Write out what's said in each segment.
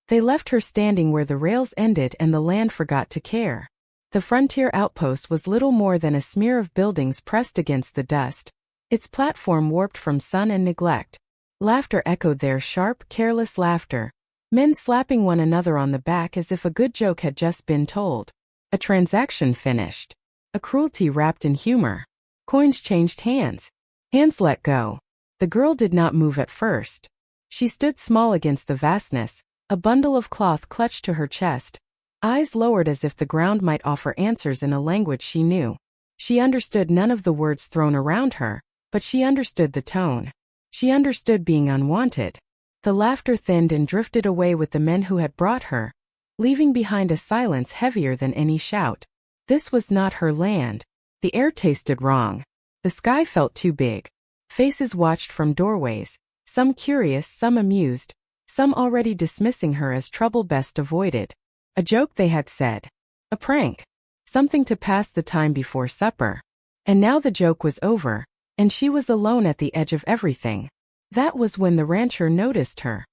They left her standing where the rails ended and the land forgot to care. The frontier outpost was little more than a smear of buildings pressed against the dust, its platform warped from sun and neglect. Laughter echoed there, sharp, careless laughter. Men slapping one another on the back as if a good joke had just been told. A transaction finished. A cruelty wrapped in humor. Coins changed hands. Hands let go. The girl did not move at first. She stood small against the vastness, a bundle of cloth clutched to her chest, eyes lowered as if the ground might offer answers in a language she knew. She understood none of the words thrown around her, but she understood the tone. She understood being unwanted. The laughter thinned and drifted away with the men who had brought her, leaving behind a silence heavier than any shout. This was not her land. The air tasted wrong. The sky felt too big. Faces watched from doorways, some curious, some amused, some already dismissing her as trouble best avoided. A joke, they had said. A prank. Something to pass the time before supper. And now the joke was over, and she was alone at the edge of everything. That was when the rancher noticed her.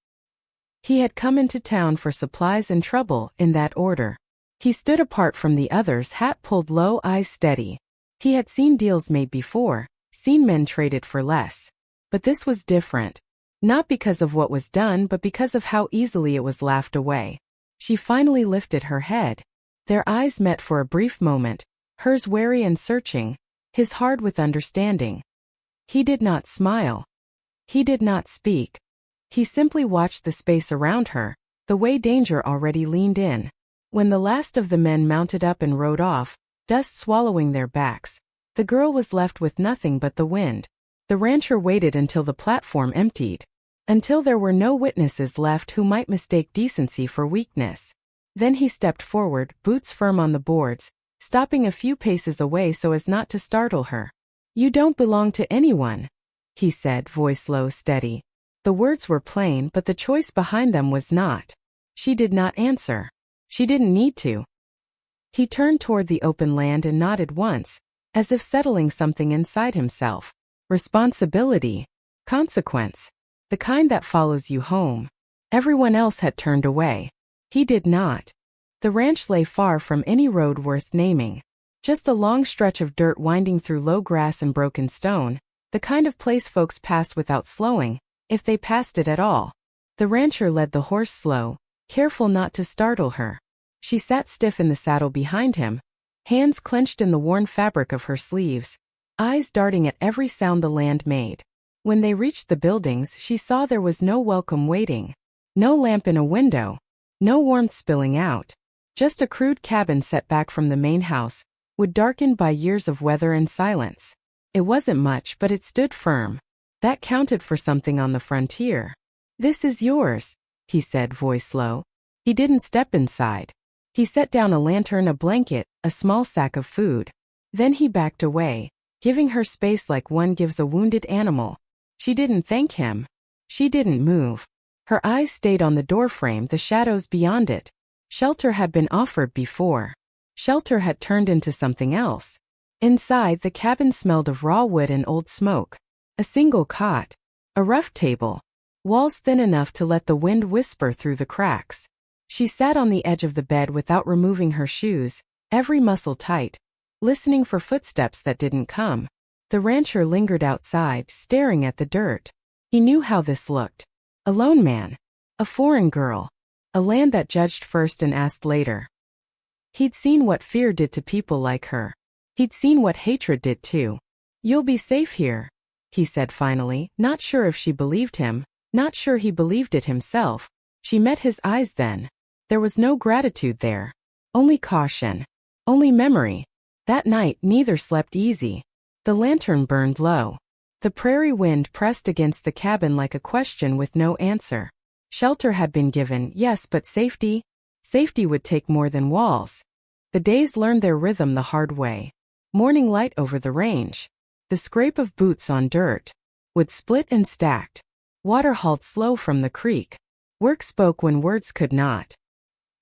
He had come into town for supplies and trouble, in that order. He stood apart from the others, hat pulled low, eyes steady. He had seen deals made before, seen men traded for less. But this was different. Not because of what was done, but because of how easily it was laughed away. She finally lifted her head. Their eyes met for a brief moment, hers wary and searching, his hard with understanding. He did not smile. He did not speak. He simply watched the space around her, the way danger already leaned in. When the last of the men mounted up and rode off, dust swallowing their backs, the girl was left with nothing but the wind. The rancher waited until the platform emptied. Until there were no witnesses left who might mistake decency for weakness. Then he stepped forward, boots firm on the boards, stopping a few paces away so as not to startle her. "You don't belong to anyone," he said, voice low, steady. The words were plain, but the choice behind them was not. She did not answer. She didn't need to. He turned toward the open land and nodded once, as if settling something inside himself. Responsibility. Consequence. The kind that follows you home. Everyone else had turned away. He did not. The ranch lay far from any road worth naming. Just a long stretch of dirt winding through low grass and broken stone, the kind of place folks passed without slowing, if they passed it at all. The rancher led the horse slow, careful not to startle her. She sat stiff in the saddle behind him, hands clenched in the worn fabric of her sleeves, eyes darting at every sound the land made. When they reached the buildings, she saw there was no welcome waiting. No lamp in a window. No warmth spilling out. Just a crude cabin set back from the main house, wood darkened by years of weather and silence. It wasn't much, but it stood firm. That counted for something on the frontier. "This is yours," he said, voice low. He didn't step inside. He set down a lantern, a blanket, a small sack of food. Then he backed away, giving her space like one gives a wounded animal. She didn't thank him. She didn't move. Her eyes stayed on the doorframe, the shadows beyond it. Shelter had been offered before. Shelter had turned into something else. Inside, the cabin smelled of raw wood and old smoke. A single cot. A rough table. Walls thin enough to let the wind whisper through the cracks. She sat on the edge of the bed without removing her shoes, every muscle tight, listening for footsteps that didn't come. The rancher lingered outside, staring at the dirt. He knew how this looked. A lone man. A foreign girl. A land that judged first and asked later. He'd seen what fear did to people like her. He'd seen what hatred did too. "You'll be safe here," he said finally, not sure if she believed him, not sure he believed it himself. She met his eyes then. There was no gratitude there. Only caution. Only memory. That night neither slept easy. The lantern burned low. The prairie wind pressed against the cabin like a question with no answer. Shelter had been given, yes, but safety? Safety would take more than walls. The days learned their rhythm the hard way. Morning light over the range. The scrape of boots on dirt. Wood split and stacked. Water hauled slow from the creek. Work spoke when words could not.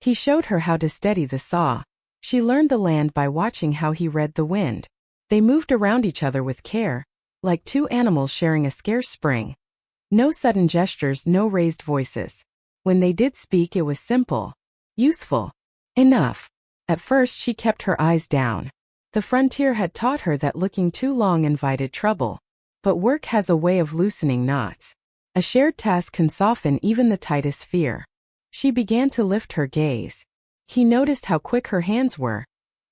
He showed her how to steady the saw. She learned the land by watching how he read the wind. They moved around each other with care, like two animals sharing a scarce spring. No sudden gestures, no raised voices. When they did speak, it was simple, useful, enough. At first she kept her eyes down. The frontier had taught her that looking too long invited trouble. But work has a way of loosening knots. A shared task can soften even the tightest fear. She began to lift her gaze. He noticed how quick her hands were,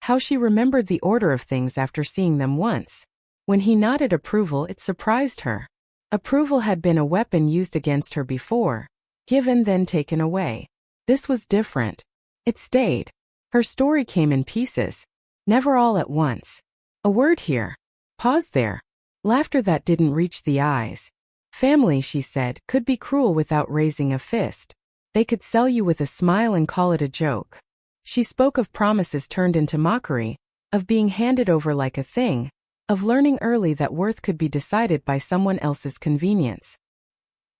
how she remembered the order of things after seeing them once. When he nodded approval, it surprised her. Approval had been a weapon used against her before, given then taken away. This was different. It stayed. Her story came in pieces, never all at once. A word here. Pause there. Laughter that didn't reach the eyes. Family, she said, could be cruel without raising a fist. They could sell you with a smile and call it a joke. She spoke of promises turned into mockery, of being handed over like a thing, of learning early that worth could be decided by someone else's convenience.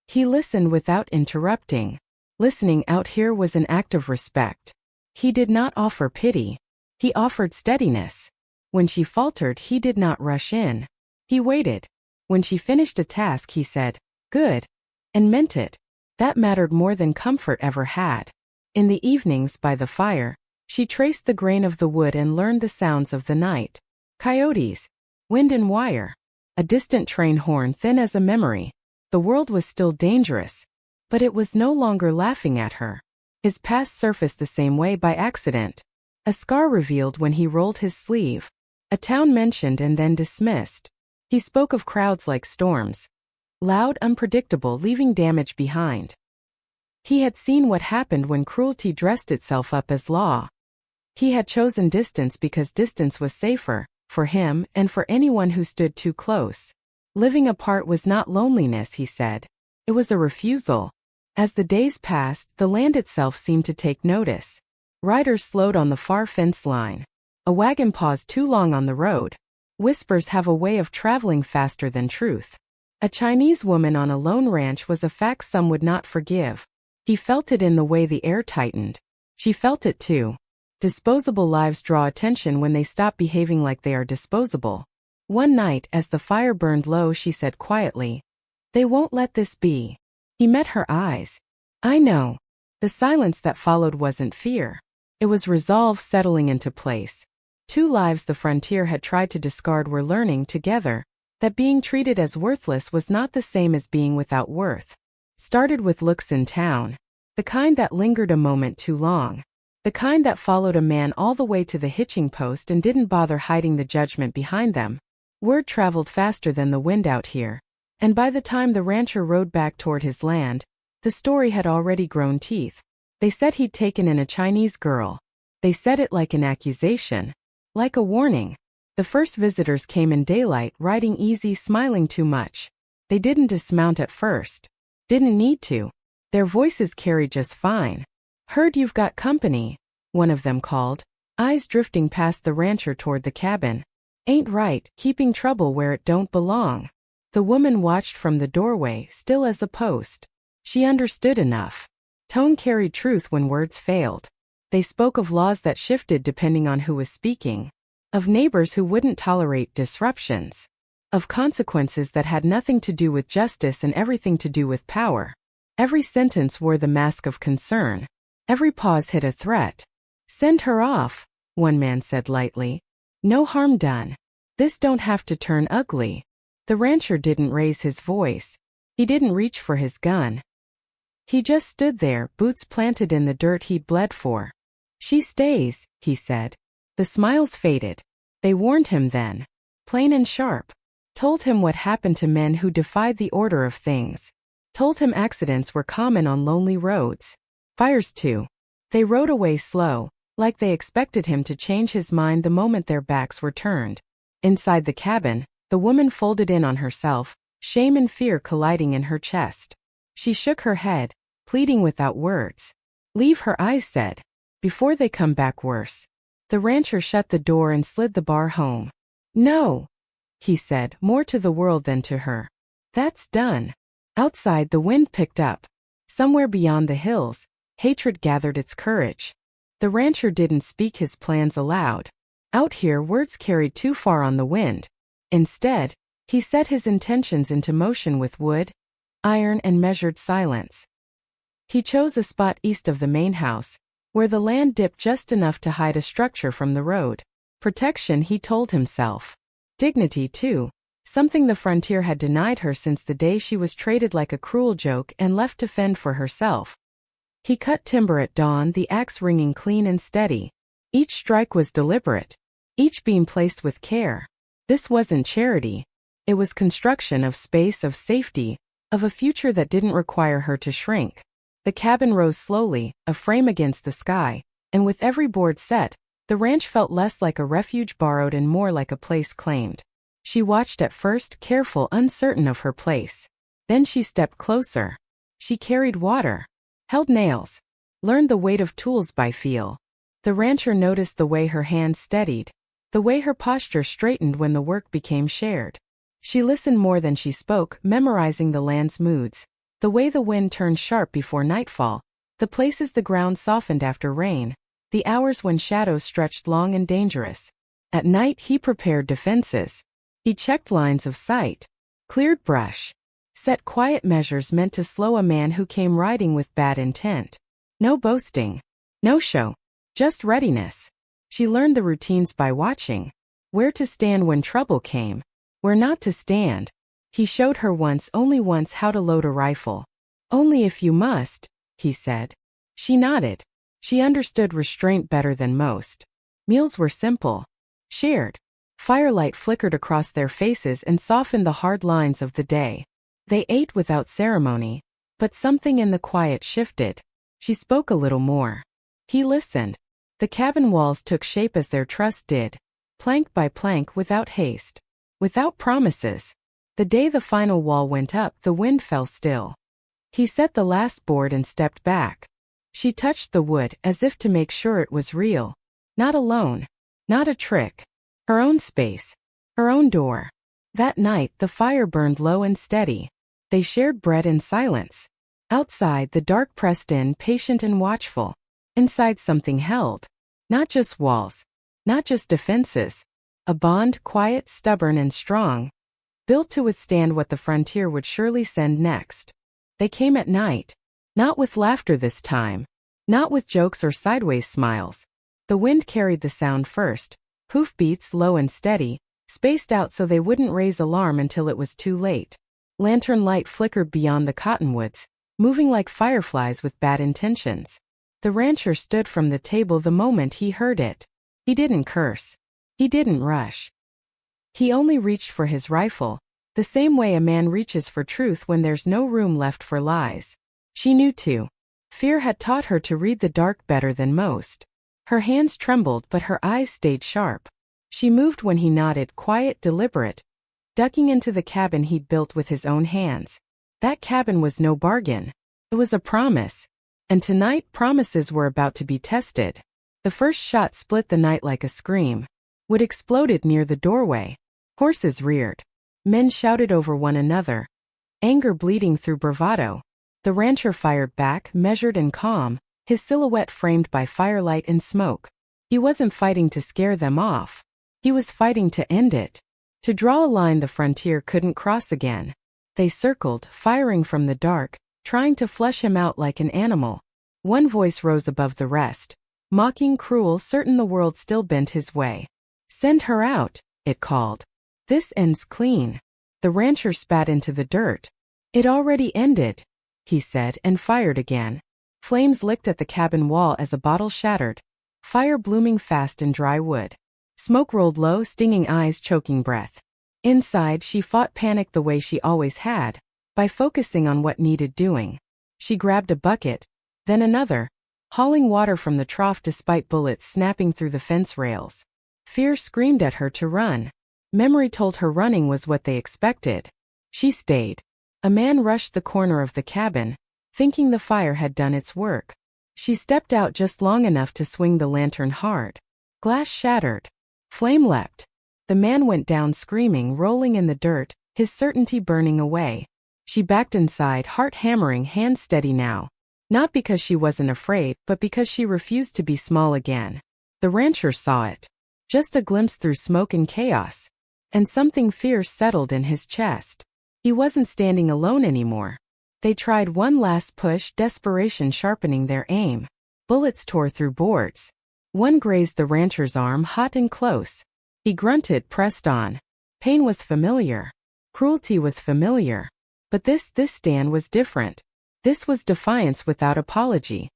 He listened without interrupting. Listening out here was an act of respect. He did not offer pity. He offered steadiness. When she faltered, he did not rush in. He waited. When she finished a task, he said, "Good," and meant it. That mattered more than comfort ever had. In the evenings by the fire, she traced the grain of the wood and learned the sounds of the night. Coyotes, wind and wire, a distant train horn thin as a memory. The world was still dangerous, but it was no longer laughing at her. His past surfaced the same way by accident. A scar revealed when he rolled his sleeve. A town mentioned and then dismissed. He spoke of crowds like storms. Loud, unpredictable, leaving damage behind. He had seen what happened when cruelty dressed itself up as law. He had chosen distance because distance was safer, for him and for anyone who stood too close. Living apart was not loneliness, he said. It was a refusal. As the days passed, the land itself seemed to take notice. Riders slowed on the far fence line. A wagon paused too long on the road. Whispers have a way of traveling faster than truth. A Chinese woman on a lone ranch was a fact some would not forgive. He felt it in the way the air tightened. She felt it too. Disposable lives draw attention when they stop behaving like they are disposable. One night, as the fire burned low, she said quietly, "They won't let this be." He met her eyes. "I know." The silence that followed wasn't fear. It was resolve settling into place. Two lives the frontier had tried to discard were learning together that being treated as worthless was not the same as being without worth. Started with looks in town. The kind that lingered a moment too long. The kind that followed a man all the way to the hitching post and didn't bother hiding the judgment behind them. Word traveled faster than the wind out here. And by the time the rancher rode back toward his land, the story had already grown teeth. They said he'd taken in a Chinese girl. They said it like an accusation. Like a warning. The first visitors came in daylight, riding easy, smiling too much. They didn't dismount at first. Didn't need to. Their voices carried just fine. "Heard you've got company," one of them called, eyes drifting past the rancher toward the cabin. "Ain't right, keeping trouble where it don't belong." The woman watched from the doorway, still as a post. She understood enough. Tone carried truth when words failed. They spoke of laws that shifted depending on who was speaking. Of neighbors who wouldn't tolerate disruptions. Of consequences that had nothing to do with justice and everything to do with power. Every sentence wore the mask of concern. Every pause hid a threat. "Send her off," one man said lightly. "No harm done. This don't have to turn ugly." The rancher didn't raise his voice. He didn't reach for his gun. He just stood there, boots planted in the dirt he'd bled for. "She stays," he said. The smiles faded. They warned him then. Plain and sharp. Told him what happened to men who defied the order of things. Told him accidents were common on lonely roads. Fires too. They rode away slow, like they expected him to change his mind the moment their backs were turned. Inside the cabin, the woman folded in on herself, shame and fear colliding in her chest. She shook her head, pleading without words. "Leave," her eyes said. "Before they come back worse." The rancher shut the door and slid the bar home. "No," he said, more to the world than to her. "That's done." Outside, the wind picked up. Somewhere beyond the hills, hatred gathered its courage. The rancher didn't speak his plans aloud. Out here, words carried too far on the wind. Instead, he set his intentions into motion with wood, iron, and measured silence. He chose a spot east of the main house, where the land dipped just enough to hide a structure from the road. Protection, he told himself. Dignity, too. Something the frontier had denied her since the day she was traded like a cruel joke and left to fend for herself. He cut timber at dawn, the axe ringing clean and steady. Each strike was deliberate, each beam placed with care. This wasn't charity. It was construction of space, of safety, of a future that didn't require her to shrink. The cabin rose slowly, a frame against the sky, and with every board set, the ranch felt less like a refuge borrowed and more like a place claimed. She watched at first, careful, uncertain of her place. Then she stepped closer. She carried water, held nails, learned the weight of tools by feel. The rancher noticed the way her hands steadied, the way her posture straightened when the work became shared. She listened more than she spoke, memorizing the land's moods, the way the wind turned sharp before nightfall, the places the ground softened after rain, the hours when shadows stretched long and dangerous. At night he prepared defenses. He checked lines of sight, cleared brush, set quiet measures meant to slow a man who came riding with bad intent. No boasting, no show, just readiness. She learned the routines by watching. Where to stand when trouble came, where not to stand. He showed her once, only once, how to load a rifle. Only if you must, he said. She nodded. She understood restraint better than most. Meals were simple, shared. Firelight flickered across their faces and softened the hard lines of the day. They ate without ceremony, but something in the quiet shifted. She spoke a little more. He listened. The cabin walls took shape as their trust did, plank by plank, without haste, without promises. The day the final wall went up, the wind fell still. He set the last board and stepped back. She touched the wood as if to make sure it was real. Not alone. Not a trick. Her own space. Her own door. That night the fire burned low and steady. They shared bread in silence. Outside the dark pressed in, patient and watchful. Inside something held. Not just walls. Not just defenses. A bond, quiet, stubborn and strong. Built to withstand what the frontier would surely send next. They came at night. Not with laughter this time. Not with jokes or sideways smiles. The wind carried the sound first. Hoofbeats, low and steady, spaced out so they wouldn't raise alarm until it was too late. Lantern light flickered beyond the cottonwoods, moving like fireflies with bad intentions. The rancher stood from the table the moment he heard it. He didn't curse. He didn't rush. He only reached for his rifle, the same way a man reaches for truth when there's no room left for lies. She knew too. Fear had taught her to read the dark better than most. Her hands trembled but her eyes stayed sharp. She moved when he nodded, quiet, deliberate, ducking into the cabin he'd built with his own hands. That cabin was no bargain. It was a promise. And tonight promises were about to be tested. The first shot split the night like a scream. Wood exploded near the doorway. Horses reared. Men shouted over one another. Anger bleeding through bravado. The rancher fired back, measured and calm, his silhouette framed by firelight and smoke. He wasn't fighting to scare them off. He was fighting to end it. To draw a line the frontier couldn't cross again. They circled, firing from the dark, trying to flush him out like an animal. One voice rose above the rest. Mocking, cruel, certain the world still bent his way. Send her out, it called. This ends clean. The rancher spat into the dirt. It already ended, he said, and fired again. Flames licked at the cabin wall as a bottle shattered. Fire blooming fast in dry wood. Smoke rolled low, stinging eyes, choking breath. Inside, she fought panic the way she always had, by focusing on what needed doing. She grabbed a bucket, then another, hauling water from the trough despite bullets snapping through the fence rails. Fear screamed at her to run. Memory told her running was what they expected. She stayed. A man rushed the corner of the cabin, thinking the fire had done its work. She stepped out just long enough to swing the lantern hard. Glass shattered. Flame leapt. The man went down screaming, rolling in the dirt, his certainty burning away. She backed inside, heart hammering, hands steady now. Not because she wasn't afraid, but because she refused to be small again. The rancher saw it. Just a glimpse through smoke and chaos. And something fierce settled in his chest. He wasn't standing alone anymore. They tried one last push, desperation sharpening their aim. Bullets tore through boards. One grazed the rancher's arm hot and close. He grunted, pressed on. Pain was familiar. Cruelty was familiar. But this stand was different. This was defiance without apology.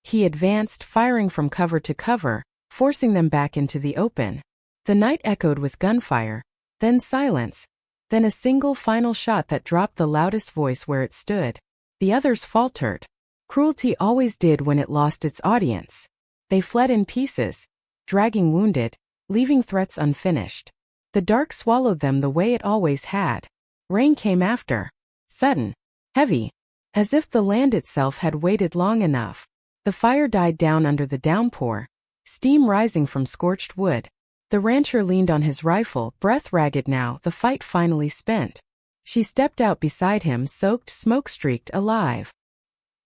He advanced, firing from cover to cover, forcing them back into the open. The night echoed with gunfire, then silence, then a single final shot that dropped the loudest voice where it stood. The others faltered. Cruelty always did when it lost its audience. They fled in pieces, dragging wounded, leaving threats unfinished. The dark swallowed them the way it always had. Rain came after. Sudden. Heavy. As if the land itself had waited long enough. The fire died down under the downpour, steam rising from scorched wood. The rancher leaned on his rifle, breath ragged now, the fight finally spent. She stepped out beside him, soaked, smoke-streaked, alive.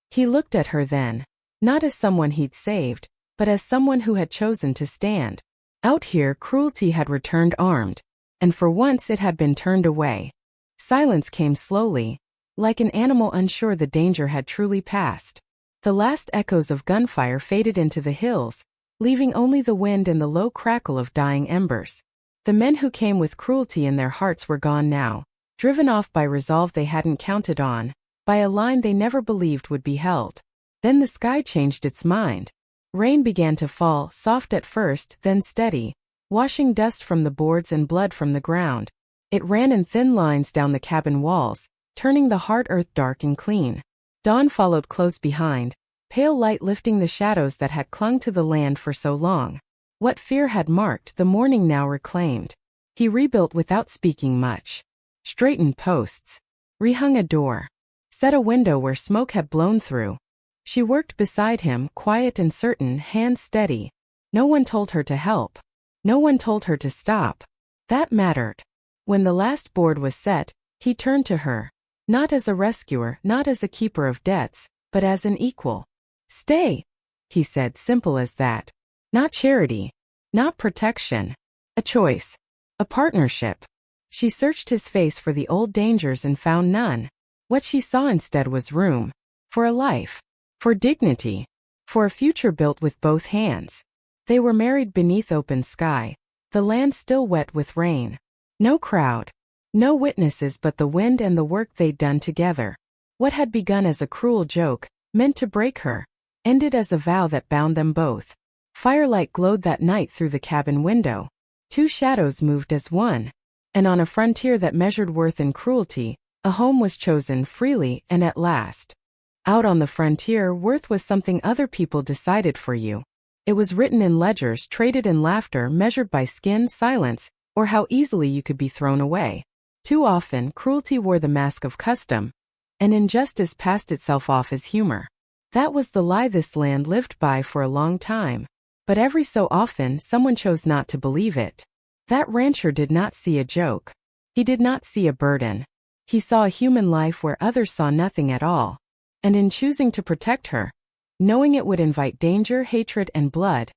He looked at her then, not as someone he'd saved, but as someone who had chosen to stand. Out here, cruelty had returned armed, and for once it had been turned away. Silence came slowly, like an animal unsure the danger had truly passed. The last echoes of gunfire faded into the hills, leaving only the wind and the low crackle of dying embers. The men who came with cruelty in their hearts were gone now, driven off by resolve they hadn't counted on, by a line they never believed would be held. Then the sky changed its mind. Rain began to fall, soft at first, then steady, washing dust from the boards and blood from the ground. It ran in thin lines down the cabin walls, turning the hard earth dark and clean. Dawn followed close behind, pale light lifting the shadows that had clung to the land for so long. What fear had marked the morning now reclaimed. He rebuilt without speaking much. Straightened posts. Rehung a door. Set a window where smoke had blown through. She worked beside him, quiet and certain, hands steady. No one told her to help. No one told her to stop. That mattered. When the last board was set, he turned to her. Not as a rescuer, not as a keeper of debts, but as an equal. Stay, he said, simple as that. Not charity. Not protection. A choice. A partnership. She searched his face for the old dangers and found none. What she saw instead was room. For a life. For dignity. For a future built with both hands. They were married beneath open sky. The land still wet with rain. No crowd. No witnesses but the wind and the work they'd done together. What had begun as a cruel joke, meant to break her, ended as a vow that bound them both. Firelight glowed that night through the cabin window. Two shadows moved as one. And on a frontier that measured worth in cruelty, a home was chosen freely and at last. Out on the frontier, worth was something other people decided for you. It was written in ledgers, traded in laughter, measured by skin, silence, or how easily you could be thrown away. Too often, cruelty wore the mask of custom, and injustice passed itself off as humor. That was the lie this land lived by for a long time. But every so often, someone chose not to believe it. That rancher did not see a joke. He did not see a burden. He saw a human life where others saw nothing at all. And in choosing to protect her, knowing it would invite danger, hatred, and blood,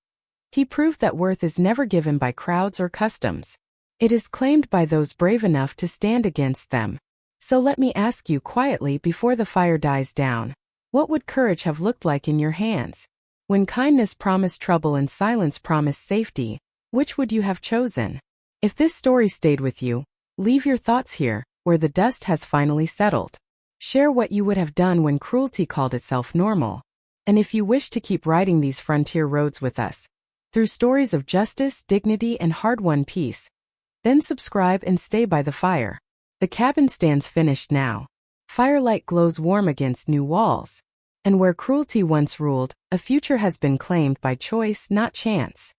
he proved that worth is never given by crowds or customs. It is claimed by those brave enough to stand against them. So let me ask you quietly before the fire dies down, what would courage have looked like in your hands? When kindness promised trouble and silence promised safety, which would you have chosen? If this story stayed with you, leave your thoughts here, where the dust has finally settled. Share what you would have done when cruelty called itself normal. And if you wish to keep riding these frontier roads with us, through stories of justice, dignity, and hard-won peace, then subscribe and stay by the fire. The cabin stands finished now. Firelight glows warm against new walls. And where cruelty once ruled, a future has been claimed by choice, not chance.